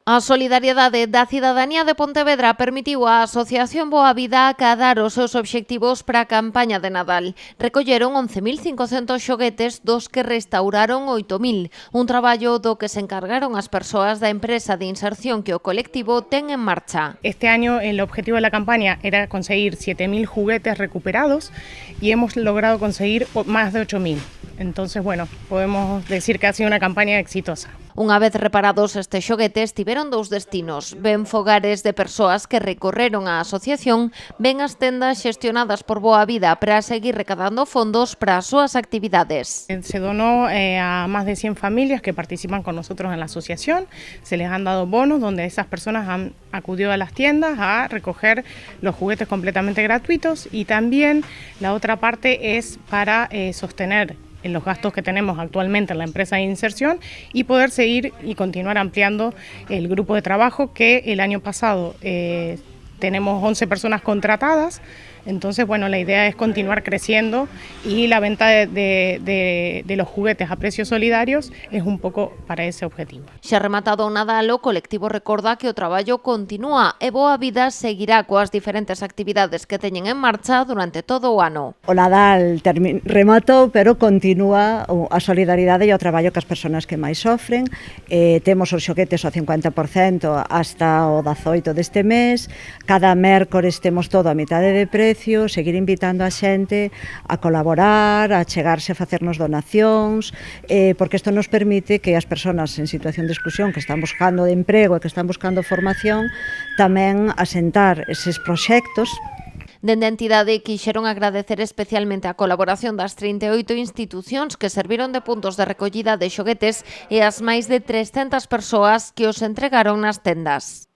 A solidariedade da cidadanía de Pontevedra permitiu á Asociación Boa Vida acadar os seus obxectivos para a campaña de Nadal. Recolleron 11.500 xoguetes, dos que restauraron 8.000, un traballo do que se encargaron as persoas da empresa de inserción que o colectivo ten en marcha. Este año el objetivo de la campaña era conseguir 7.000 juguetes recuperados y hemos logrado conseguir más de 8.000. Entonces, bueno, podemos decir que ha sido una campaña exitosa. Unha vez reparados estes xoguetes, tiveron dous destinos. Ben fogares de persoas que recorreron a asociación, ben as tendas xestionadas por Boa Vida para seguir recadando fondos para as súas actividades. Se donó a más de 100 familias que participan con nosotros en la asociación. Se les han dado bonos donde esas personas han acudido a las tiendas a recoger los juguetes completamente gratuitos, y también la otra parte es para sostener en los gastos que tenemos actualmente en la empresa de inserción y poder seguir y continuar ampliando el grupo de trabajo que el año pasado tenemos 11 personas contratadas. Entonces, bueno, la idea es continuar creciendo y la venta de los juguetes a precios solidarios es un pouco para ese objetivo. Xa rematado o Nadal, o colectivo recorda que o traballo continúa e Boa Vida seguirá coas diferentes actividades que teñen en marcha durante todo o ano. O Nadal rematou, pero continúa a solidaridade e o traballo que as persoas que máis sofren. Temos os xoguetes ao 50% hasta o 18 deste mes. Cada mércores temos todo a mitade de precio. Seguir invitando a xente a colaborar, a chegarse a facernos donacións, porque isto nos permite que as persoas en situación de exclusión que están buscando emprego e que están buscando formación tamén asentar eses proxectos. Dende a entidade quixeron agradecer especialmente a colaboración das 38 institucións que serviron de puntos de recollida de xoguetes e as máis de 300 persoas que os entregaron nas tendas.